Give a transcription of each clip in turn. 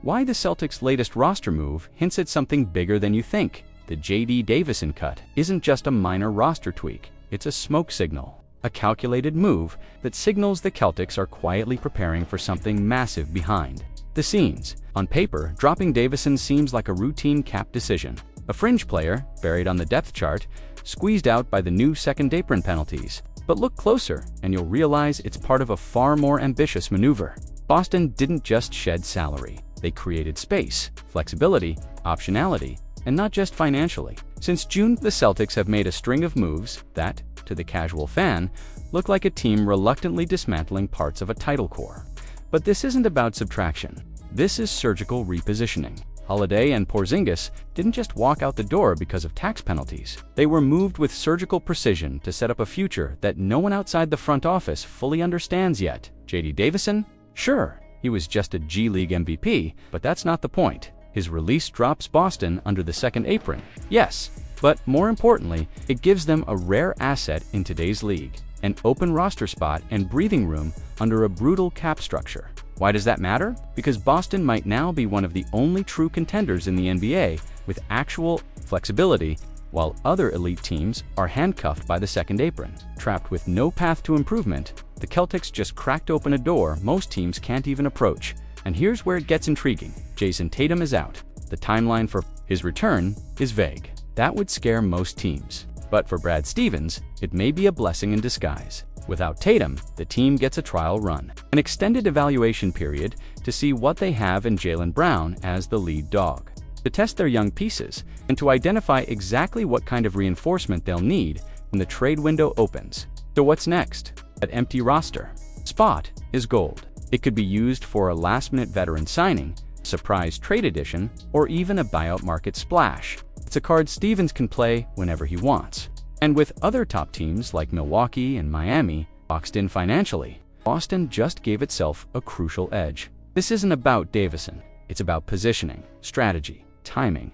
Why the Celtics' latest roster move hints at something bigger than you think. The JD Davison cut isn't just a minor roster tweak, it's a smoke signal. A calculated move that signals the Celtics are quietly preparing for something massive behind the scenes. On paper, dropping Davison seems like a routine cap decision. A fringe player, buried on the depth chart, squeezed out by the new second apron penalties. But look closer, and you'll realize it's part of a far more ambitious maneuver. Boston didn't just shed salary. They created space, flexibility, optionality, and not just financially. Since June, the Celtics have made a string of moves that, to the casual fan, look like a team reluctantly dismantling parts of a title core. But this isn't about subtraction. This is surgical repositioning. Holiday and Porzingis didn't just walk out the door because of tax penalties. They were moved with surgical precision to set up a future that no one outside the front office fully understands yet. JD Davison? Sure, he was just a G League MVP, but that's not the point. His release drops Boston under the second apron. Yes, but more importantly, it gives them a rare asset in today's league, an open roster spot and breathing room under a brutal cap structure. Why does that matter? Because Boston might now be one of the only true contenders in the NBA with actual flexibility, while other elite teams are handcuffed by the second apron. Trapped with no path to improvement, the Celtics just cracked open a door most teams can't even approach. And here's where it gets intriguing. Jayson Tatum is out. The timeline for his return is vague. That would scare most teams. But for Brad Stevens, it may be a blessing in disguise. Without Tatum, the team gets a trial run, an extended evaluation period to see what they have in Jaylen Brown as the lead dog, to test their young pieces, and to identify exactly what kind of reinforcement they'll need when the trade window opens. So what's next? That empty roster spot is gold. It could be used for a last-minute veteran signing, surprise trade addition, or even a buyout market splash. It's a card Stevens can play whenever he wants. And with other top teams like Milwaukee and Miami boxed in financially, Boston just gave itself a crucial edge. This isn't about Davison. It's about positioning, strategy, timing.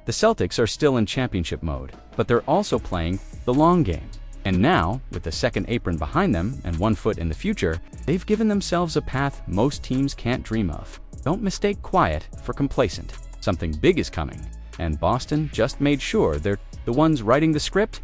The Celtics are still in championship mode, but they're also playing the long game. And now, with the second apron behind them and 1 foot in the future, they've given themselves a path most teams can't dream of. Don't mistake quiet for complacent. Something big is coming, and Boston just made sure they're the ones writing the script.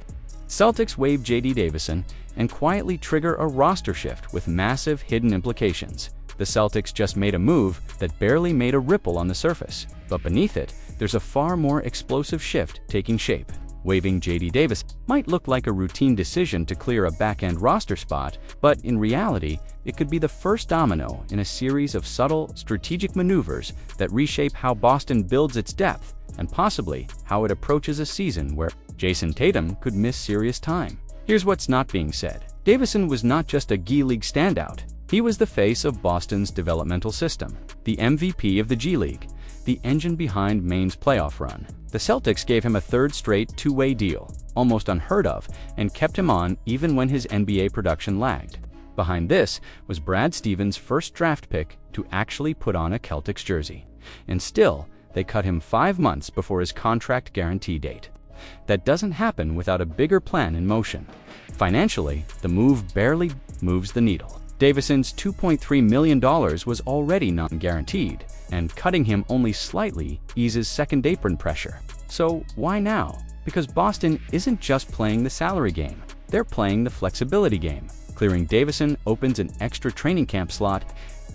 Celtics waive JD Davison and quietly trigger a roster shift with massive hidden implications. The Celtics just made a move that barely made a ripple on the surface, but beneath it, there's a far more explosive shift taking shape. Waiving JD Davison might look like a routine decision to clear a back-end roster spot, but in reality, it could be the first domino in a series of subtle, strategic maneuvers that reshape how Boston builds its depth and possibly how it approaches a season where Jayson Tatum could miss serious time. Here's what's not being said. Davison was not just a G League standout. He was the face of Boston's developmental system, the MVP of the G League, the engine behind Maine's playoff run. The Celtics gave him a third straight two-way deal, almost unheard of, and kept him on even when his NBA production lagged. Behind this was Brad Stevens' first draft pick to actually put on a Celtics jersey. And still, they cut him 5 months before his contract guarantee date. That doesn't happen without a bigger plan in motion. Financially, the move barely moves the needle. Davison's $2.3 million was already non-guaranteed, and cutting him only slightly eases second apron pressure. So why now? Because Boston isn't just playing the salary game. They're playing the flexibility game. Clearing Davison opens an extra training camp slot,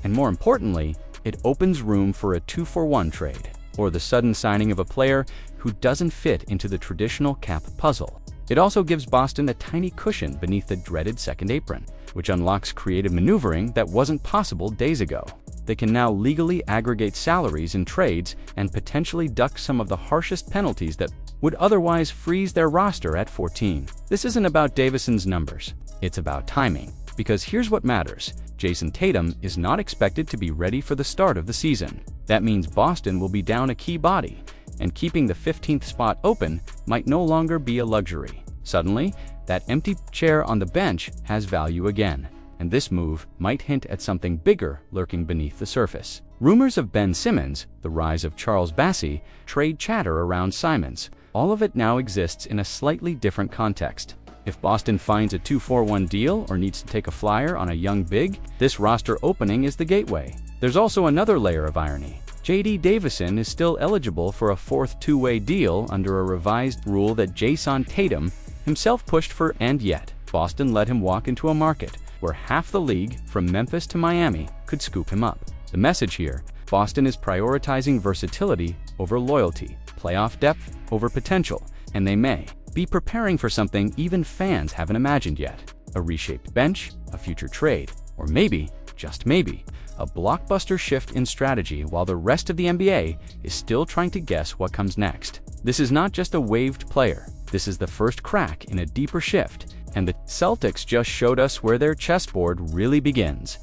and more importantly, it opens room for a 2-for-1 trade, or the sudden signing of a player who doesn't fit into the traditional cap puzzle. It also gives Boston a tiny cushion beneath the dreaded second apron, which unlocks creative maneuvering that wasn't possible days ago. They can now legally aggregate salaries in trades and potentially duck some of the harshest penalties that would otherwise freeze their roster at 14. This isn't about Davison's numbers. It's about timing. Because here's what matters. Jayson Tatum is not expected to be ready for the start of the season. That means Boston will be down a key body, and keeping the 15th spot open might no longer be a luxury. Suddenly, that empty chair on the bench has value again, and this move might hint at something bigger lurking beneath the surface. Rumors of Ben Simmons, the rise of Charles Bassey, trade chatter around Simons. All of it now exists in a slightly different context. If Boston finds a 2-for-1 deal or needs to take a flyer on a young big, this roster opening is the gateway. There's also another layer of irony. JD Davison is still eligible for a fourth two-way deal under a revised rule that Jayson Tatum himself pushed for, and yet Boston let him walk into a market where half the league, from Memphis to Miami, could scoop him up. The message here: Boston is prioritizing versatility over loyalty, playoff depth over potential, and they may be preparing for something even fans haven't imagined yet. A reshaped bench, a future trade, or maybe, just maybe, a blockbuster shift in strategy while the rest of the NBA is still trying to guess what comes next. This is not just a waived player. This is the first crack in a deeper shift, and the Celtics just showed us where their chessboard really begins.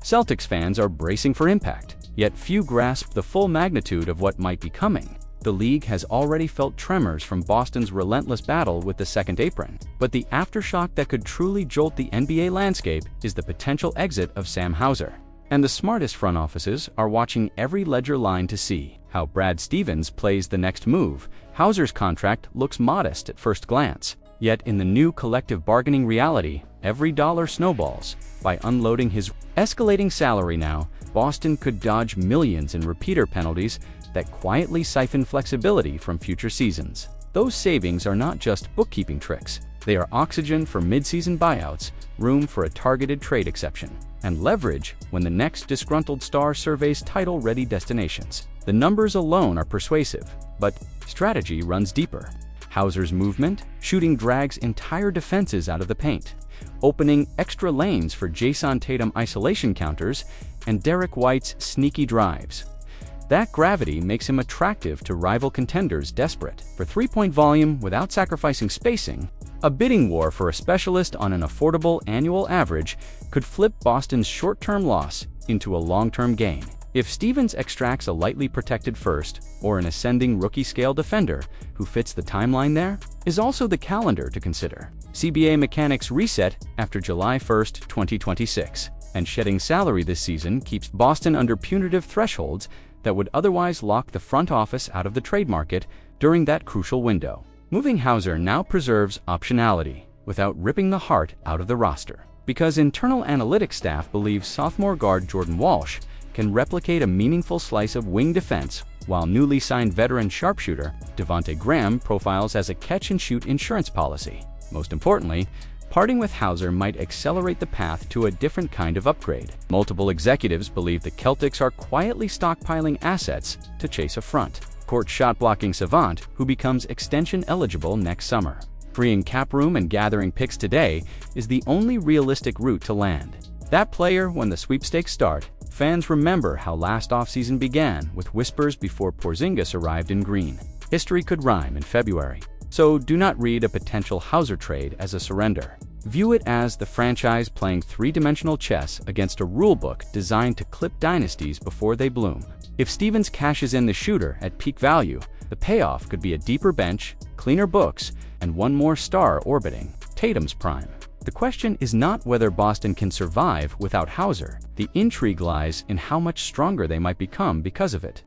Celtics fans are bracing for impact, yet few grasp the full magnitude of what might be coming. The league has already felt tremors from Boston's relentless battle with the second apron, but the aftershock that could truly jolt the NBA landscape is the potential exit of Sam Hauser. And the smartest front offices are watching every ledger line to see how Brad Stevens plays the next move. Hauser's contract looks modest at first glance, yet in the new collective bargaining reality, every dollar snowballs. By unloading his escalating salary now, Boston could dodge millions in repeater penalties that quietly siphon flexibility from future seasons. Those savings are not just bookkeeping tricks. They are oxygen for mid-season buyouts, room for a targeted trade exception, and leverage when the next disgruntled star surveys title-ready destinations. The numbers alone are persuasive, but strategy runs deeper. Hauser's movement, shooting drags entire defenses out of the paint, opening extra lanes for Jayson Tatum isolation counters and Derek White's sneaky drives. That gravity makes him attractive to rival contenders desperate for three-point volume without sacrificing spacing. A bidding war for a specialist on an affordable annual average could flip Boston's short-term loss into a long-term gain. If Stevens extracts a lightly protected first or an ascending rookie-scale defender who fits the timeline, there is also the calendar to consider. CBA mechanics reset after July 1, 2026, and shedding salary this season keeps Boston under punitive thresholds that would otherwise lock the front office out of the trade market during that crucial window. Moving Hauser now preserves optionality without ripping the heart out of the roster, because internal analytics staff believes sophomore guard Jordan Walsh can replicate a meaningful slice of wing defense, while newly signed veteran sharpshooter Devonte Graham profiles as a catch-and-shoot insurance policy. Most importantly, parting with Hauser might accelerate the path to a different kind of upgrade. Multiple executives believe the Celtics are quietly stockpiling assets to chase a front court shot-blocking savant who becomes extension eligible next summer. Freeing cap room and gathering picks today is the only realistic route to land that player when the sweepstakes start. Fans remember how last offseason began with whispers before Porzingis arrived in green. History could rhyme in February. So do not read a potential Hauser trade as a surrender. View it as the franchise playing three-dimensional chess against a rulebook designed to clip dynasties before they bloom. If Stevens cashes in the shooter at peak value, the payoff could be a deeper bench, cleaner books, and one more star orbiting Tatum's prime. The question is not whether Boston can survive without Hauser. The intrigue lies in how much stronger they might become because of it.